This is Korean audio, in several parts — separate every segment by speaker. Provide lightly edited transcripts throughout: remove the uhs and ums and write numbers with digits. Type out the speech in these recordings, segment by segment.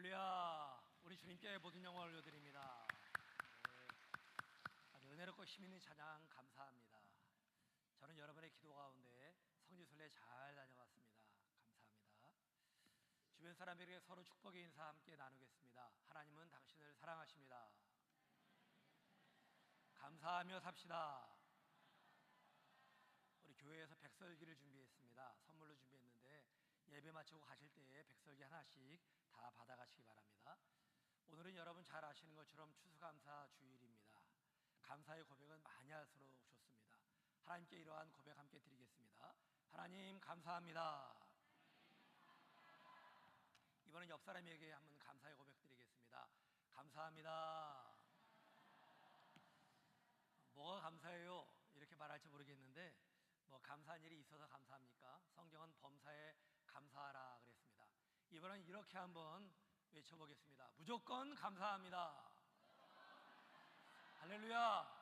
Speaker 1: 할렐루야. 우리 주님께 모든 영광을 올려드립니다. 네, 아주 은혜롭고 힘있는 찬양 감사합니다. 저는 여러분의 기도 가운데 성지순례 잘 다녀왔습니다. 감사합니다. 주변 사람들에게 서로 축복의 인사 함께 나누겠습니다. 하나님은 당신을 사랑하십니다. 감사하며 삽시다. 우리 교회에서 백설기를 준비했습니다. 선물로 준비했는데 예배 마치고 가실 때에 백설기 하나씩 다 받아가시기 바랍니다. 오늘은 여러분 잘 아시는 것처럼 추수감사 주일입니다. 감사의 고백은 많이 할수록 좋습니다. 하나님께 이러한 고백 함께 드리겠습니다. 하나님 감사합니다. 이번엔 옆 사람에게 한번 감사의 고백 드리겠습니다. 감사합니다. 뭐가 감사해요? 이렇게 말할지 모르겠는데 감사한 일이 있어서 감사합니까? 성경은 범사에 감사하라 그랬습니다. 이번엔 이렇게 한번 외쳐보겠습니다. 무조건 감사합니다. 할렐루야.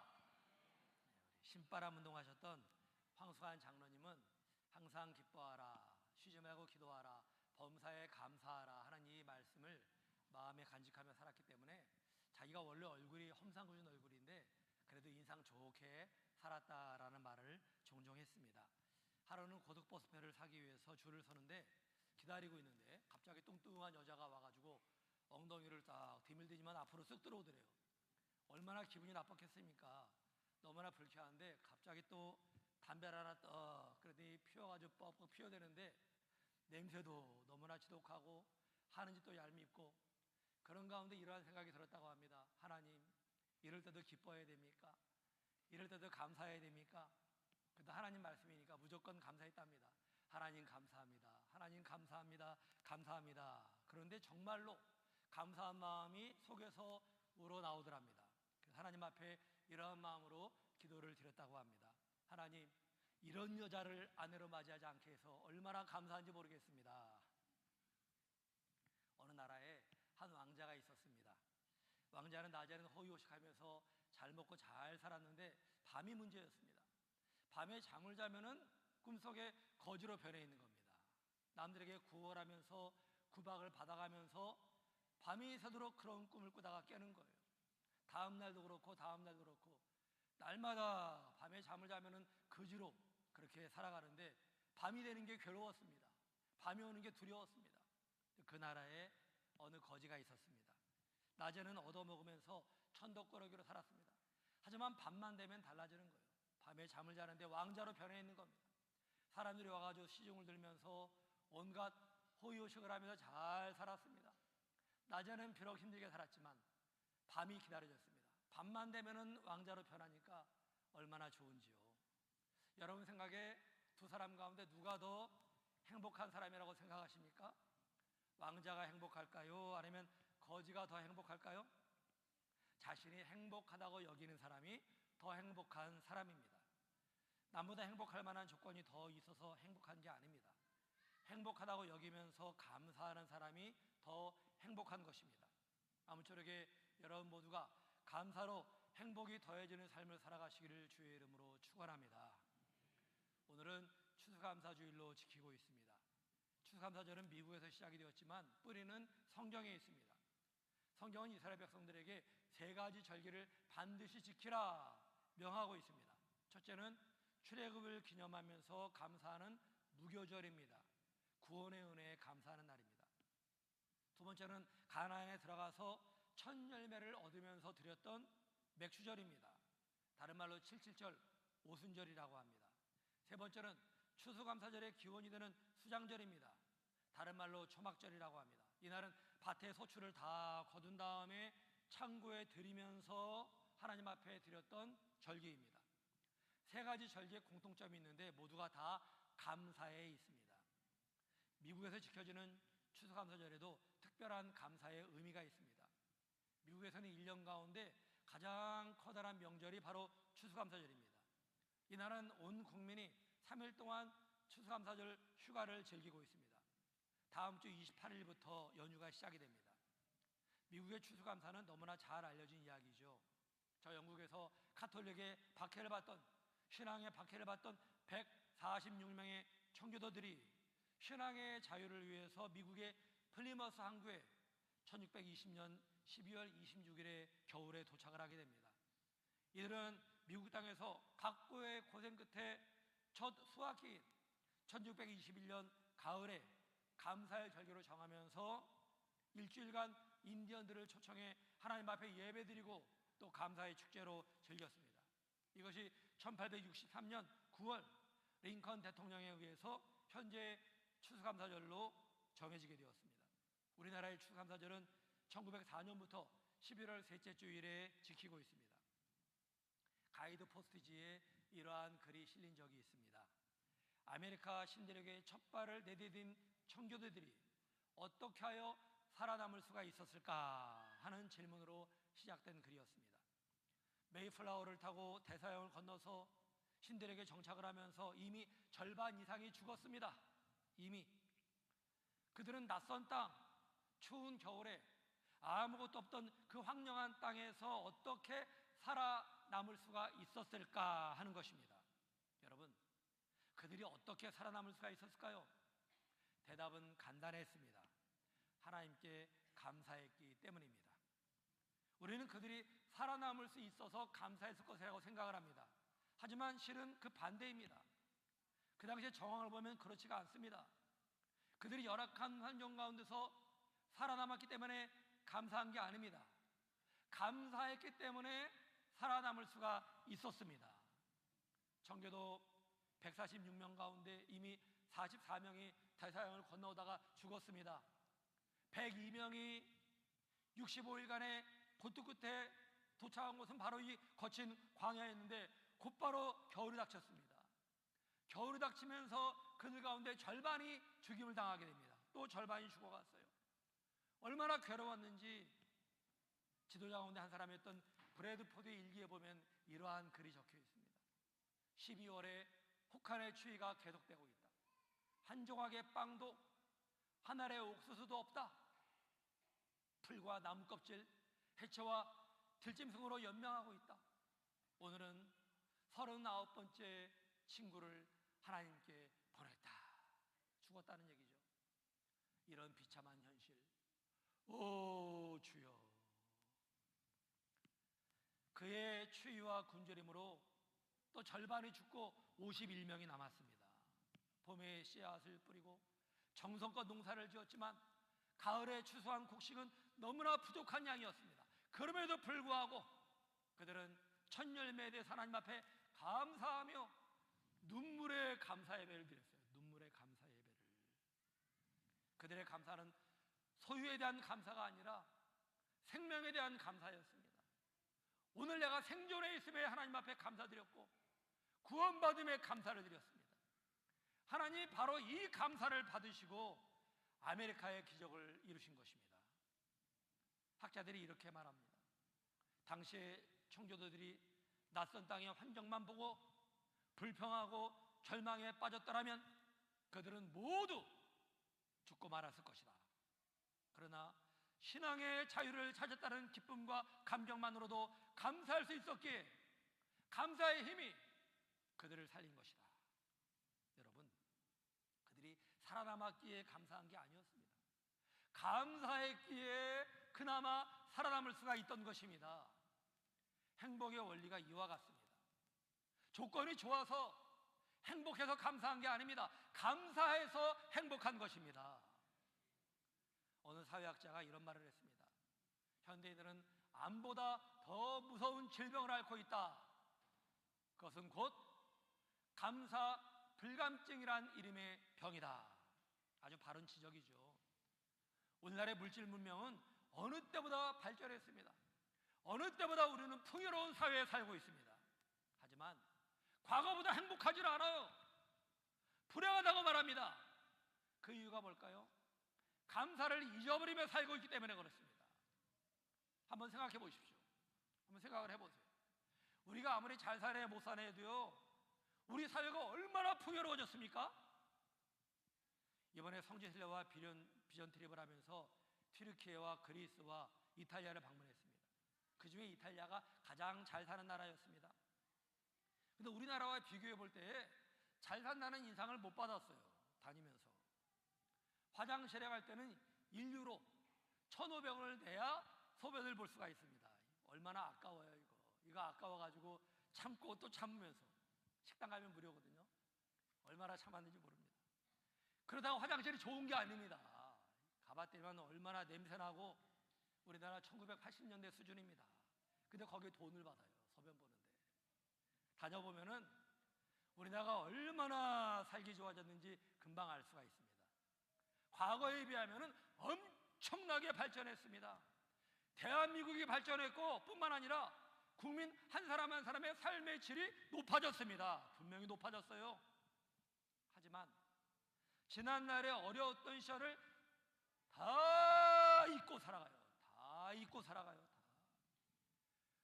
Speaker 1: 신바람 운동하셨던 황수환 장로님은 항상 기뻐하라, 쉬지 말고 기도하라, 범사에 감사하라 하는 이 말씀을 마음에 간직하며 살았기 때문에 자기가 원래 얼굴이 험상궂은 얼굴인데 그래도 인상 좋게 살았다라는 말을 종종 했습니다. 하루는 고속버스표를 사기 위해서 줄을 서는데 기다리고 있는데 갑자기 뚱뚱한 여자가 와가지고 엉덩이를 딱 디밀대지만 앞으로 쓱 들어오더래요. 얼마나 기분이 나빴겠습니까? 너무나 불쾌한데 갑자기 또 담배를 하나 떡 그러더니 피워가지고 뻑뻑 피워대는데 냄새도 너무나 지독하고 하는 짓도 얄밉고 그런 가운데 이러한 생각이 들었다고 합니다. 하나님, 이럴 때도 기뻐해야 됩니까? 이럴 때도 감사해야 됩니까? 그래도 하나님 말씀이니까 무조건 감사했답니다. 하나님 감사합니다. 하나님 감사합니다. 감사합니다. 그런데 정말로 감사한 마음이 속에서 우러나오더랍니다. 하나님 앞에 이러한 마음으로 기도를 드렸다고 합니다. 하나님, 이런 여자를 아내로 맞이하지 않게 해서 얼마나 감사한지 모르겠습니다. 어느 나라에 한 왕자가 있었습니다. 왕자는 낮에는 호의호식하면서 잘 먹고 잘 살았는데 밤이 문제였습니다. 밤에 잠을 자면은 꿈속에 거지로 변해 있는 겁니다. 남들에게 구걸하면서 구박을 받아가면서 밤이 새도록 그런 꿈을 꾸다가 깨는 거예요. 다음 날도 그렇고 다음 날도 그렇고 날마다 밤에 잠을 자면은 거지로 그렇게 살아가는데 밤이 되는 게 괴로웠습니다. 밤이 오는 게 두려웠습니다. 그 나라에 어느 거지가 있었습니다. 낮에는 얻어먹으면서 천덕꾸러기로 살았습니다. 하지만 밤만 되면 달라지는 거예요. 밤에 잠을 자는데 왕자로 변해 있는 겁니다. 사람들이 와가지고 시중을 들면서 온갖 호의호식을 하면서 잘 살았습니다. 낮에는 비록 힘들게 살았지만 밤이 기다려졌습니다. 밤만 되면은 왕자로 변하니까 얼마나 좋은지요. 여러분 생각에 두 사람 가운데 누가 더 행복한 사람이라고 생각하십니까? 왕자가 행복할까요? 아니면 거지가 더 행복할까요? 자신이 행복하다고 여기는 사람이 더 행복한 사람입니다. 남보다 행복할 만한 조건이 더 있어서 행복한 게 아닙니다. 행복하다고 여기면서 감사하는 사람이 더 행복한 것입니다. 아무쪼록 여러분 모두가 감사로 행복이 더해지는 삶을 살아가시기를 주의 이름으로 축원합니다. 오늘은 추수감사주일로 지키고 있습니다. 추수감사절은 미국에서 시작이 되었지만 뿌리는 성경에 있습니다. 성경은 이스라엘 백성들에게 세 가지 절기를 반드시 지키라 명하고 있습니다. 첫째는 출애굽을 기념하면서 감사하는 무교절입니다. 구원의 은혜에 감사하는 날입니다. 두 번째는 가나안에 들어가서 첫 열매를 얻으면서 드렸던 맥주절입니다. 다른 말로 77절 오순절이라고 합니다. 세 번째는 추수감사절의 기원이 되는 수장절입니다. 다른 말로 초막절이라고 합니다. 이날은 밭의 소출을 다 거둔 다음에 창고에 드리면서 하나님 앞에 드렸던 절기입니다. 세 가지 절기의 공통점이 있는데 모두가 다 감사에 있습니다. 미국에서 지켜지는 추수감사절에도 특별한 감사의 의미가 있습니다. 미국에서는 1년 가운데 가장 커다란 명절이 바로 추수감사절입니다. 이날은 온 국민이 3일 동안 추수감사절 휴가를 즐기고 있습니다. 다음 주 28일부터 연휴가 시작이 됩니다. 미국의 추수감사는 너무나 잘 알려진 이야기죠. 저 영국에서 가톨릭의 박해를 받던, 신앙의 박해를 받던 146명의 청교도들이 신앙의 자유를 위해서 미국의 플리머스 항구에 1620년 12월 26일에 겨울에 도착을 하게 됩니다. 이들은 미국 땅에서 각고의 고생 끝에 첫 수학기인 1621년 가을에 감사의 절기로 정하면서 일주일간 인디언들을 초청해 하나님 앞에 예배드리고 또 감사의 축제로 즐겼습니다. 이것이 1863년 9월 링컨 대통령에 의해서 현재 추수감사절로 정해지게 되었습니다. 우리나라의 추수감사절은 1904년부터 11월 셋째 주일에 지키고 있습니다. 가이드 포스트지에 이러한 글이 실린 적이 있습니다. 아메리카 신대륙에 첫 발을 내디딘 청교도들이 어떻게 하여 살아남을 수가 있었을까 하는 질문으로 시작된 글이었습니다. 메이플라워를 타고 대서양을 건너서 신대륙에 정착을 하면서 이미 절반 이상이 죽었습니다. 이미 그들은 낯선 땅, 추운 겨울에 아무것도 없던 그 황량한 땅에서 어떻게 살아남을 수가 있었을까 하는 것입니다. 여러분, 그들이 어떻게 살아남을 수가 있었을까요? 대답은 간단했습니다. 하나님께 감사했기 때문입니다. 우리는 그들이 살아남을 수 있어서 감사했을 것이라고 생각을 합니다. 하지만 실은 그 반대입니다. 그 당시의 정황을 보면 그렇지가 않습니다. 그들이 열악한 환경 가운데서 살아남았기 때문에 감사한 게 아닙니다. 감사했기 때문에 살아남을 수가 있었습니다. 청교도 146명 가운데 이미 44명이 대서양을 건너오다가 죽었습니다. 102명이 65일간의 고통 끝에 도착한 곳은 바로 이 거친 광야였는데 곧바로 겨울이 닥쳤습니다. 겨울이 닥치면서 그들 가운데 절반이 죽임을 당하게 됩니다. 또 절반이 죽어갔어요. 얼마나 괴로웠는지 지도자 가운데 한 사람이었던 브래드포드의 일기에 보면 이러한 글이 적혀 있습니다. 12월에 혹한의 추위가 계속되고 있다. 한 조각의 빵도 한 알의 옥수수도 없다. 풀과 나무 껍질, 해초와 들짐승으로 연명하고 있다. 오늘은 39번째 친구를 하나님께 보냈다. 죽었다는 얘기죠. 이런 비참한 현실, 오 주여. 그의 추위와 굶주림으로 또 절반이 죽고 51명이 남았습니다. 봄에 씨앗을 뿌리고 정성껏 농사를 지었지만 가을에 추수한 곡식은 너무나 부족한 양이었습니다. 그럼에도 불구하고 그들은 첫 열매에 대해서 하나님 앞에 감사하며 눈물의 감사 예배를 드렸어요. 눈물의 감사 예배를. 그들의 감사는 소유에 대한 감사가 아니라 생명에 대한 감사였습니다. 오늘 내가 생존해 있음에 하나님 앞에 감사드렸고 구원받음에 감사를 드렸습니다. 하나님이 바로 이 감사를 받으시고 아메리카의 기적을 이루신 것입니다. 학자들이 이렇게 말합니다. 당시의 청교도들이 낯선 땅의 환경만 보고 불평하고 절망에 빠졌더라면 그들은 모두 죽고 말았을 것이다. 그러나 신앙의 자유를 찾았다는 기쁨과 감격만으로도 감사할 수 있었기에 감사의 힘이 그들을 살린 것이다. 여러분, 그들이 살아남았기에 감사한 게 아니었습니다. 감사했기에 그나마 살아남을 수가 있던 것입니다. 행복의 원리가 이와 같습니다. 조건이 좋아서 행복해서 감사한 게 아닙니다. 감사해서 행복한 것입니다. 어느 사회학자가 이런 말을 했습니다. 현대인들은 암보다 더 무서운 질병을 앓고 있다. 그것은 곧 감사 불감증이란 이름의 병이다. 아주 바른 지적이죠. 오늘날의 물질 문명은 어느 때보다 발전했습니다. 어느 때보다 우리는 풍요로운 사회에 살고 있습니다. 하지만 과거보다 행복하지 않아요. 불행하다고 말합니다. 그 이유가 뭘까요? 감사를 잊어버리며 살고 있기 때문에 그렇습니다. 한번 생각해 보십시오. 한번 생각을 해보세요. 우리가 아무리 잘 사네 못 사네 해도요, 우리 사회가 얼마나 풍요로워졌습니까? 이번에 성지 순례와 비전 트립을 하면서 튀르키예와 그리스와 이탈리아를 방문했습니다. 그 중에 이탈리아가 가장 잘 사는 나라였습니다. 근데 우리나라와 비교해 볼 때 잘 산다는 인상을 못 받았어요. 다니면서 화장실에 갈 때는 인류로 1,500원을 내야 소변을 볼 수가 있습니다. 얼마나 아까워요. 이거 아까워가지고 참고 또 참으면서, 식당 가면 무료거든요. 얼마나 참았는지 모릅니다. 그러다가 화장실이 좋은 게 아닙니다. 가봤더니만 얼마나 냄새나고, 우리나라 1980년대 수준입니다. 근데 거기에 돈을 받아요, 소변 보는데. 다녀보면은 우리나라가 얼마나 살기 좋아졌는지 금방 알 수가 있습니다. 과거에 비하면은 엄청나게 발전했습니다. 대한민국이 발전했고 뿐만 아니라 국민 한 사람 한 사람의 삶의 질이 높아졌습니다. 분명히 높아졌어요. 하지만 지난날의 어려웠던 시절을 다 잊고 살아가요. 다 잊고 살아가요. 다.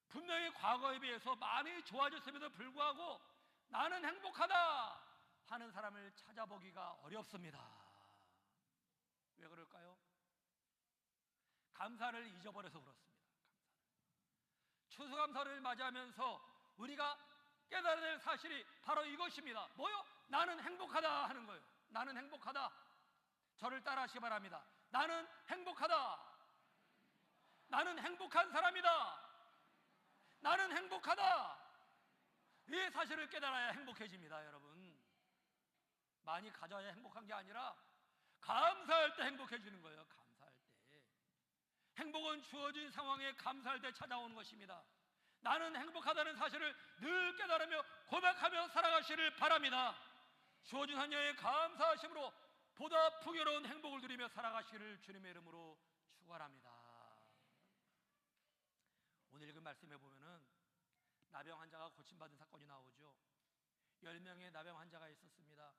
Speaker 1: 분명히 과거에 비해서 많이 좋아졌음에도 불구하고 나는 행복하다 하는 사람을 찾아보기가 어렵습니다. 왜 그럴까요? 감사를 잊어버려서 그렇습니다. 추수감사를 맞이하면서 우리가 깨달아야 될 사실이 바로 이것입니다. 뭐요? 나는 행복하다 하는 거예요. 나는 행복하다. 저를 따라 하시기 바랍니다. 나는 행복하다. 나는 행복한 사람이다. 나는 행복하다. 이 사실을 깨달아야 행복해집니다. 여러분, 많이 가져야 행복한 게 아니라 감사할 때 행복해지는 거예요. 감사할 때. 행복은 주어진 상황에 감사할 때 찾아오는 것입니다. 나는 행복하다는 사실을 늘 깨달으며 고백하며 살아가시를 바랍니다. 주어진 한 여의 감사하심으로 보다 풍요로운 행복을 누리며 살아가시기를 주님의 이름으로 축원합니다. 오늘 읽은 말씀에 보면은 나병 환자가 고침받은 사건이 나오죠. 10명의 나병 환자가 있었습니다.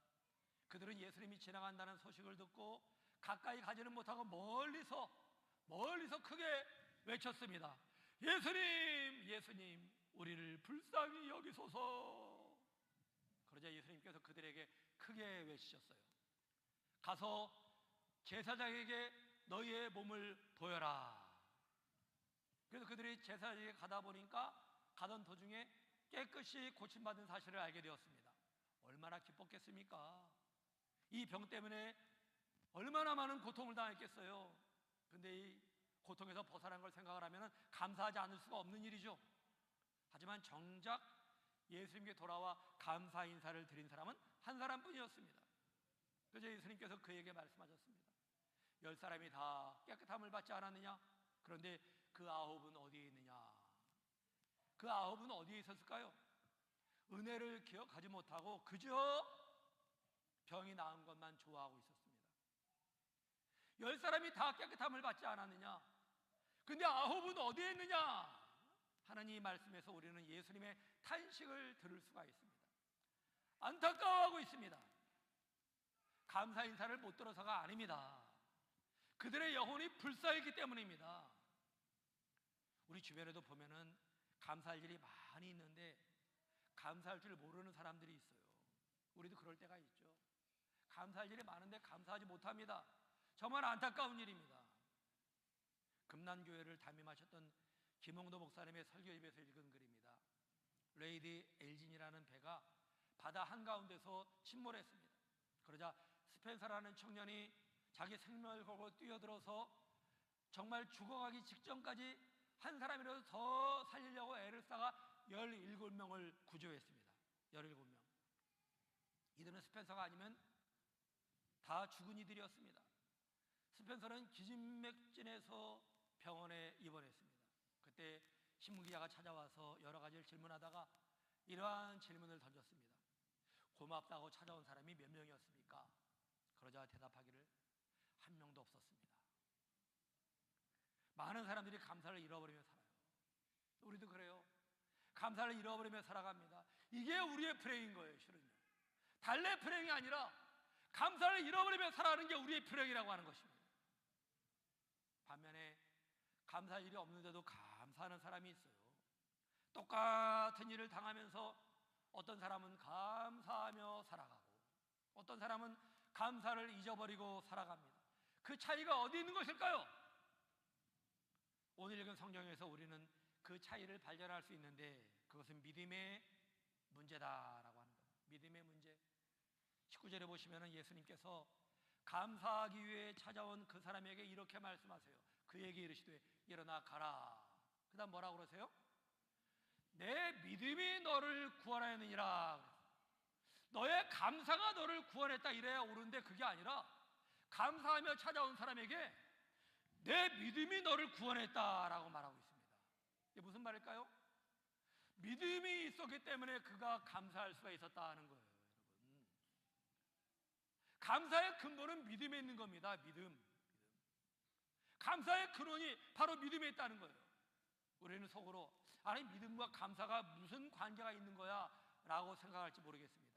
Speaker 1: 그들은 예수님이 지나간다는 소식을 듣고 가까이 가지는 못하고 멀리서 크게 외쳤습니다. 예수님, 예수님, 우리를 불쌍히 여기소서. 그러자 예수님께서 그들에게 크게 외치셨어요. 가서 제사장에게 너희의 몸을 보여라. 그래서 그들이 제사장에게 가다 보니까 가던 도중에 깨끗이 고침받은 사실을 알게 되었습니다. 얼마나 기뻤겠습니까? 이 병 때문에 얼마나 많은 고통을 당했겠어요. 근데 이 고통에서 벗어난 걸 생각을 하면 감사하지 않을 수가 없는 일이죠. 하지만 정작 예수님께 돌아와 감사 인사를 드린 사람은 한 사람뿐이었습니다. 그래서 예수님께서 그에게 말씀하셨습니다. 10사람이 다 깨끗함을 받지 않았느냐? 그런데 그 9은 어디에 있느냐? 그 9은 어디에 있었을까요? 은혜를 기억하지 못하고 그저 병이 나은 것만 좋아하고 있었습니다. 10사람이 다 깨끗함을 받지 않았느냐? 근데 9은 어디에 있느냐? 하나님 말씀에서 우리는 예수님의 탄식을 들을 수가 있습니다. 안타까워하고 있습니다. 감사 인사를 못 들어서가 아닙니다. 그들의 영혼이 불쌍했기 때문입니다. 우리 주변에도 보면은 감사할 일이 많이 있는데 감사할 줄 모르는 사람들이 있어요. 우리도 그럴 때가 있죠. 감사할 일이 많은데 감사하지 못합니다. 정말 안타까운 일입니다. 금난교회를 담임하셨던 김홍도 목사님의 설교집에서 읽은 글입니다. 레이디 엘진이라는 배가 바다 한가운데서 침몰했습니다. 그러자 스펜서라는 청년이 자기 생명을 걸고 뛰어들어서 정말 죽어가기 직전까지 한 사람이라도 더 살리려고 애를 쌓아 17명을 구조했습니다. 17명. 이들은 스펜서가 아니면 다 죽은 이들이었습니다. 스펜서는 기진맥진해서 병원에 입원했습니다. 그때 신문기자가 찾아와서 여러 가지를 질문하다가 이러한 질문을 던졌습니다. 고맙다고 찾아온 사람이 몇 명이었습니까? 그러자 대답하기를 한 명도 없었습니다. 많은 사람들이 감사를 잃어버리며 살아요. 우리도 그래요. 감사를 잃어버리며 살아갑니다. 이게 우리의 불행인 거예요. 실은요, 달래 불행이 아니라 감사를 잃어버리며 살아가는 게 우리의 불행이라고 하는 것입니다. 반면에 감사할 일이 없는데도 감사하는 사람이 있어요. 똑같은 일을 당하면서 어떤 사람은 감사하며 살아가고 어떤 사람은 감사를 잊어버리고 살아갑니다. 그 차이가 어디 있는 것일까요? 오늘 읽은 성경에서 우리는 그 차이를 발견할 수 있는데 그것은 믿음의 문제다라고 하는 겁니다. 믿음의 문제. 19절에 보시면 예수님께서 감사하기 위해 찾아온 그 사람에게 이렇게 말씀하세요. 그에게 이르시되 일어나 가라. 그 다음 뭐라고 그러세요? 내 믿음이 너를 구원하였느니라. 너의 감사가 너를 구원했다 이래야 옳은데 그게 아니라 감사하며 찾아온 사람에게 내 믿음이 너를 구원했다라고 말하고 있습니다. 이게 무슨 말일까요? 믿음이 있었기 때문에 그가 감사할 수가 있었다는 거예요, 여러분. 감사의 근본은 믿음에 있는 겁니다. 믿음. 감사의 근원이 바로 믿음에 있다는 거예요. 우리는 속으로 아니 믿음과 감사가 무슨 관계가 있는 거야 라고 생각할지 모르겠습니다.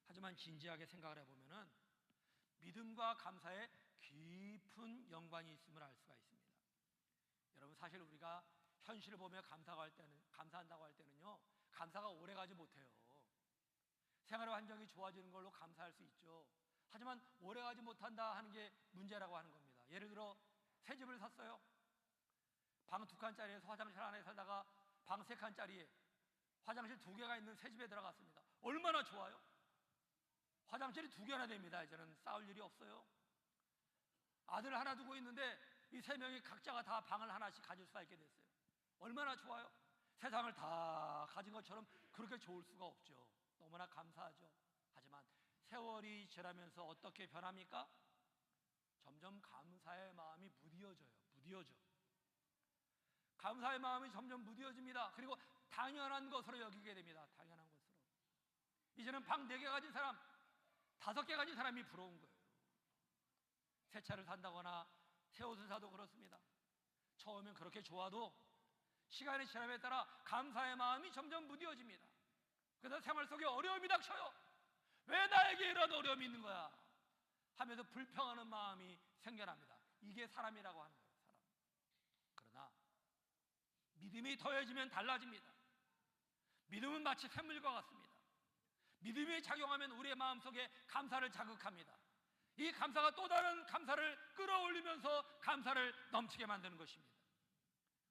Speaker 1: 하지만 진지하게 생각을 해보면은 믿음과 감사에 깊은 연관이 있음을 알 수가 있습니다. 여러분, 사실 우리가 현실을 보며 감사한다고 할 때는요, 감사가 오래가지 못해요. 생활의 환경이 좋아지는 걸로 감사할 수 있죠. 하지만 오래가지 못한다 하는 게 문제라고 하는 겁니다. 예를 들어 새 집을 샀어요. 방 2칸짜리에서 화장실 안에 살다가 방 3칸짜리에 화장실 2개가 있는 새 집에 들어갔습니다. 얼마나 좋아요? 화장실이 2개나 됩니다. 이제는 싸울 일이 없어요. 아들 하나 두고 있는데 이 3명이 각자가 다 방을 하나씩 가질 수가 있게 됐어요. 얼마나 좋아요? 세상을 다 가진 것처럼 그렇게 좋을 수가 없죠. 너무나 감사하죠. 하지만 세월이 지나면서 어떻게 변합니까? 점점 감사의 마음이 무뎌져요. 감사의 마음이 점점 무뎌집니다. 그리고 당연한 것으로 여기게 됩니다. 당연한 것으로. 이제는 방 4개 가진 사람, 5개 가진 사람이 부러운 거예요. 새 차를 산다거나 새 옷을 사도 그렇습니다. 처음엔 그렇게 좋아도 시간이 지남에 따라 감사의 마음이 점점 무뎌집니다. 그래서 생활 속에 어려움이 닥쳐요. 왜 나에게 이런 어려움이 있는 거야? 하면서 불평하는 마음이 생겨납니다. 이게 사람이라고 하는 거예요. 사람. 그러나 믿음이 더해지면 달라집니다. 믿음은 마치 샘물과 같습니다. 믿음이 작용하면 우리의 마음속에 감사를 자극합니다. 이 감사가 또 다른 감사를 끌어올리면서 감사를 넘치게 만드는 것입니다.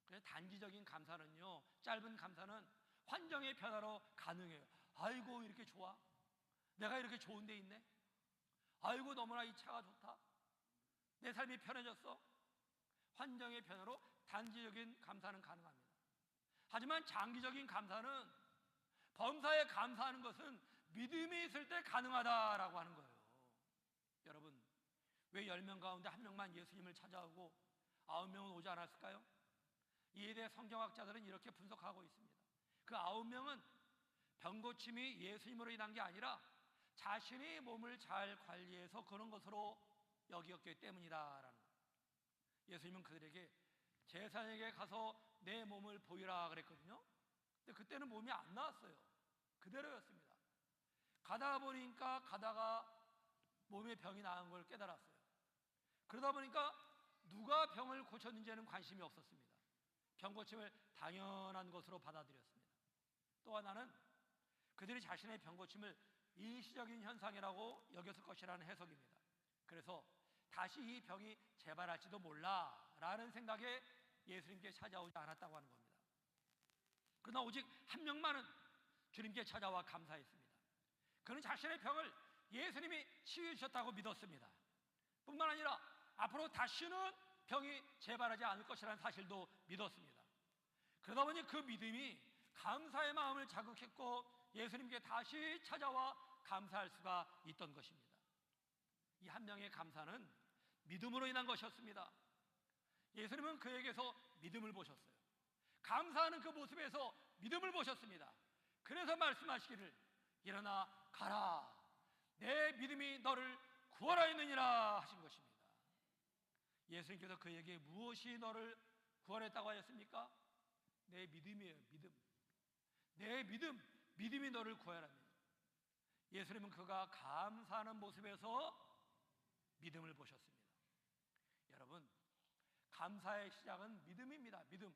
Speaker 1: 그래서 단기적인 감사는요, 짧은 감사는 환경의 변화로 가능해요. 아이고 이렇게 좋아? 내가 이렇게 좋은 데 있네? 아이고 너무나 이 차가 좋다? 내 삶이 편해졌어? 환경의 변화로 단기적인 감사는 가능합니다. 하지만 장기적인 감사는, 범사에 감사하는 것은 믿음이 있을 때 가능하다라고 하는 거예요. 여러분, 왜 10명 가운데 1명만 예수님을 찾아오고 9명은 오지 않았을까요? 이에 대해 성경학자들은 이렇게 분석하고 있습니다. 그 9명은 병고침이 예수님으로 인한 게 아니라 자신이 몸을 잘 관리해서 그런 것으로 여기었기 때문이다라는 거예요. 예수님은 그들에게 제사장에게 가서 내 몸을 보이라 그랬거든요. 근데 그때는 몸이 안 나왔어요. 그대로였습니다. 가다가 몸에 병이 나은 걸 깨달았어요. 그러다 보니까 누가 병을 고쳤는지에는 관심이 없었습니다. 병고침을 당연한 것으로 받아들였습니다. 또 하나는 그들이 자신의 병고침을 일시적인 현상이라고 여겼을 것이라는 해석입니다. 그래서 다시 이 병이 재발할지도 몰라라는 생각에 예수님께 찾아오지 않았다고 하는 겁니다. 그러나 오직 1명만은 주님께 찾아와 감사했습니다. 그는 자신의 병을 예수님이 치유해 주셨다고 믿었습니다. 뿐만 아니라 앞으로 다시는 병이 재발하지 않을 것이라는 사실도 믿었습니다. 그러다 보니 그 믿음이 감사의 마음을 자극했고 예수님께 다시 찾아와 감사할 수가 있던 것입니다. 이 1명의 감사는 믿음으로 인한 것이었습니다. 예수님은 그에게서 믿음을 보셨어요. 감사하는 그 모습에서 믿음을 보셨습니다. 그래서 말씀하시기를 일어나 가라, 내 믿음이 너를 구원하였느니라 하신 것입니다. 예수님께서 그에게 무엇이 너를 구원했다고 하였습니까? 내 믿음이에요. 내 믿음이 너를 구원합니다. 예수님은 그가 감사하는 모습에서 믿음을 보셨습니다. 여러분, 감사의 시작은 믿음입니다. 믿음.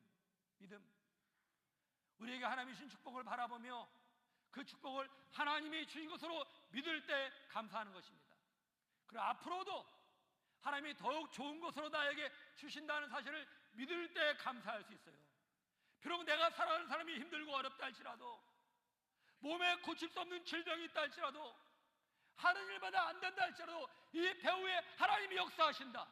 Speaker 1: 우리에게 하나님이 주신 축복을 바라보며 그 축복을 하나님이 주신 것으로 믿을 때 감사하는 것입니다. 그리고 앞으로도 하나님이 더욱 좋은 것으로 나에게 주신다는 사실을 믿을 때 감사할 수 있어요. 비록 내가 살아가는 사람이 힘들고 어렵다 할지라도, 몸에 고칠 수 없는 질병이 있다 할지라도, 하는 일마다 안 된다 할지라도 이 배후에 하나님이 역사하신다,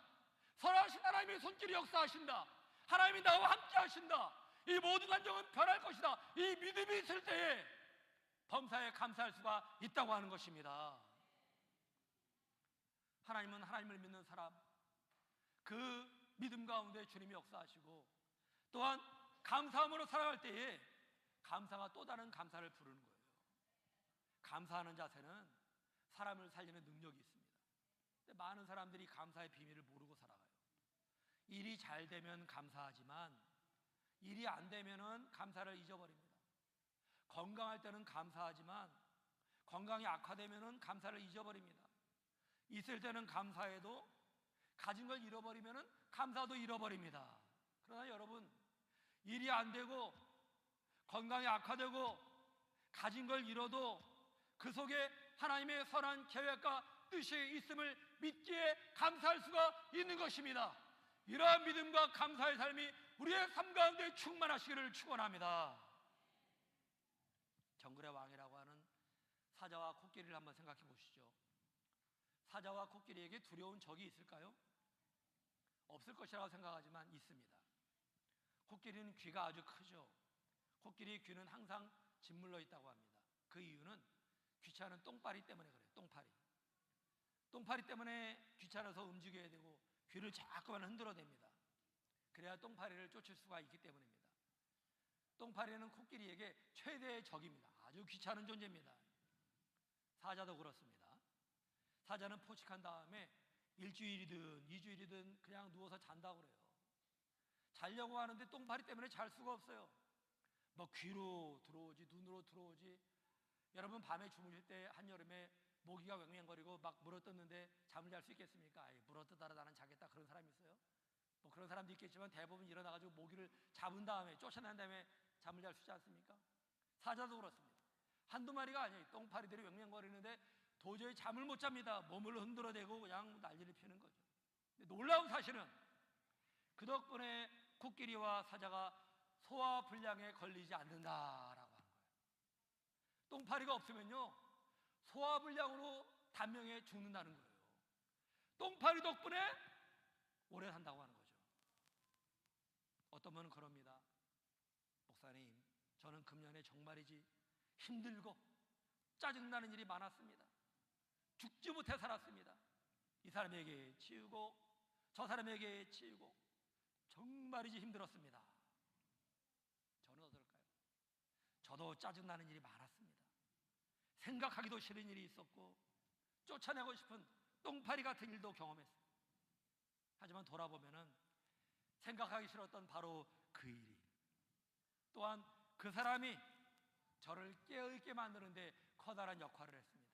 Speaker 1: 선하신 하나님의 손길이 역사하신다. 하나님이 나와 함께 하신다. 이 모든 환경은 변할 것이다. 이 믿음이 있을 때에 범사에 감사할 수가 있다고 하는 것입니다. 하나님은 하나님을 믿는 사람, 그 믿음 가운데 주님이 역사하시고, 또한 감사함으로 살아갈 때에 감사가 또 다른 감사를 부르는 거예요. 감사하는 자세는 사람을 살리는 능력이 있습니다. 근데 많은 사람들이 감사의 비밀을 모르고 살아가요. 일이 잘 되면 감사하지만 일이 안 되면은 감사를 잊어버립니다. 건강할 때는 감사하지만 건강이 악화되면은 감사를 잊어버립니다. 있을 때는 감사해도 가진 걸 잃어버리면은 감사도 잃어버립니다. 그러나 여러분, 일이 안 되고 건강이 악화되고 가진 걸 잃어도 그 속에 하나님의 선한 계획과 뜻이 있음을 믿기에 감사할 수가 있는 것입니다. 이러한 믿음과 감사의 삶이 우리의 삶 가운데 충만하시기를 축원합니다. 정글의 왕이라고 하는 사자와 코끼리를 한번 생각해 보시죠. 사자와 코끼리에게 두려운 적이 있을까요? 없을 것이라고 생각하지만 있습니다. 코끼리는 귀가 아주 크죠. 코끼리 귀는 항상 짓물러 있다고 합니다. 그 이유는 귀찮은 똥파리 때문에 그래요. 똥파리 때문에 귀찮아서 움직여야 되고 귀를 자꾸만 흔들어댑니다. 그래야 똥파리를 쫓을 수가 있기 때문입니다. 똥파리는 코끼리에게 최대의 적입니다. 아주 귀찮은 존재입니다. 사자도 그렇습니다. 사자는 포식한 다음에 일주일이든 2주일이든 그냥 누워서 잔다고 그래요. 자려고 하는데 똥파리 때문에 잘 수가 없어요. 뭐 귀로 들어오지 눈으로 들어오지. 여러분 밤에 주무실 때 한여름에 모기가 왱왱거리고 막 물어뜯는데 잠을 잘 수 있겠습니까? 물어뜯어라 나는 자겠다 그런 사람이 있어요? 뭐 그런 사람도 있겠지만 대부분 일어나가지고 모기를 잡은 다음에 쫓아낸 다음에 잠을 잘 수 있지 않습니까? 사자도 그렇습니다. 한두 마리가 아니에요. 똥파리들이 왱왱거리는데 도저히 잠을 못 잡니다. 몸을 흔들어대고 그냥 난리를 피우는 거죠. 근데 놀라운 사실은 그 덕분에 코끼리와 사자가 소화불량에 걸리지 않는다라고 하는 거예요. 똥파리가 없으면요 소화불량으로 단명에 죽는다는 거예요. 똥파리 덕분에 오래 산다고 하는 거죠. 어떤 분은 그럽니다. 목사님, 저는 금년에 정말이지 힘들고 짜증나는 일이 많았습니다. 죽지 못해 살았습니다. 이 사람에게 치우고 저 사람에게 치우고 정말이지 힘들었습니다. 저는 어떨까요? 저도 짜증나는 일이 많았습니다. 생각하기도 싫은 일이 있었고 쫓아내고 싶은 똥파리 같은 일도 경험했어요. 하지만 돌아보면은 생각하기 싫었던 바로 그 일이, 또한 그 사람이 저를 깨어있게 만드는데 커다란 역할을 했습니다.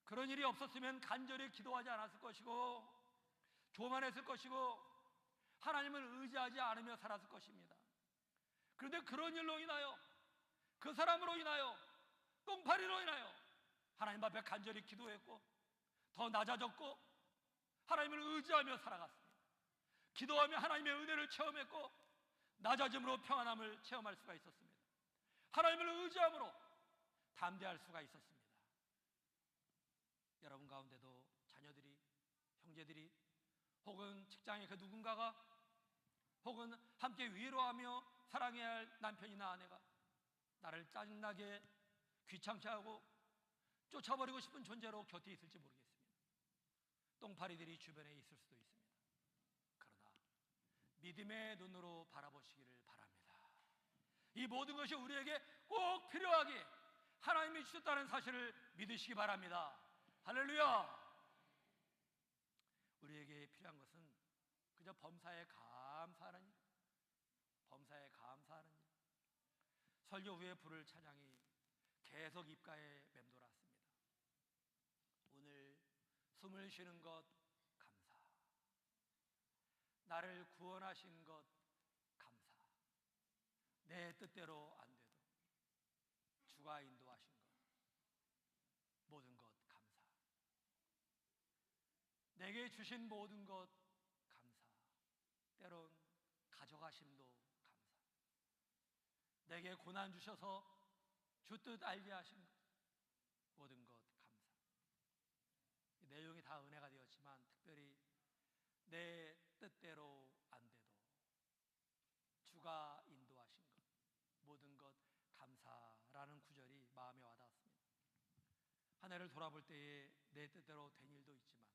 Speaker 1: 그런 일이 없었으면 간절히 기도하지 않았을 것이고 교만했을 것이고 하나님을 의지하지 않으며 살았을 것입니다. 그런데 그런 일로 인하여, 그 사람으로 인하여, 똥파리로 인하여 하나님 앞에 간절히 기도했고 더 낮아졌고 하나님을 의지하며 살아갔습니다. 기도하며 하나님의 은혜를 체험했고 낮아짐으로 평안함을 체험할 수가 있었습니다. 하나님을 의지함으로 담대할 수가 있었습니다. 여러분 가운데도 자녀들이, 형제들이, 혹은 직장의 그 누군가가, 혹은 함께 위로하며 사랑해야 할 남편이나 아내가 나를 짜증나게 귀찮게 하고 쫓아버리고 싶은 존재로 곁에 있을지 모르겠습니다. 똥파리들이 주변에 있을 수도 있습니다. 그러나 믿음의 눈으로 바라보시기를 바랍니다. 이 모든 것이 우리에게 꼭 필요하게 하나님이 주셨다는 사실을 믿으시기 바랍니다. 할렐루야! 우리에게 필요한 것은 그저 범사에 감사하는 일, 범사에 감사하는 일. 설교 후에 부를 찬양이 계속 입가에 맴돌았습니다. 오늘 숨을 쉬는 것 감사, 나를 구원하신 것 감사, 내 뜻대로 안 돼도 주가 인도하신 것 모든 것 감사, 내게 주신 모든 것 감사, 때론 가져가심도 감사, 내게 고난 주셔서 주 뜻 알게 하신 것 모든 것 감사. 이 내용이 다 은혜가 되었지만 특별히 내 뜻대로 안 돼도 주가 인도하신 것 모든 것 감사라는 구절이 마음에 와닿았습니다. 한 해를 돌아볼 때에 내 뜻대로 된 일도 있지만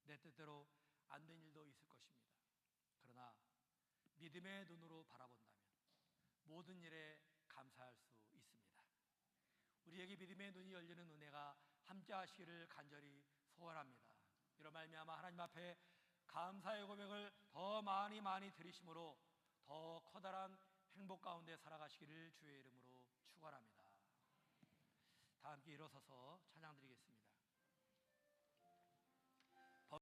Speaker 1: 내 뜻대로 안 된 일도 있을 것입니다. 그러나 믿음의 눈으로 바라본다면 모든 일에 감사할 수 있습니다. 우리에게 믿음의 눈이 열리는 은혜가 함께 하시기를 간절히 소원합니다. 이런 말미암아 하나님 앞에 감사의 고백을 더 많이 드리심으로 더 커다란 행복 가운데 살아가시기를 주의 이름으로 축원합니다. 다 함께 일어서서 찬양 드리겠습니다.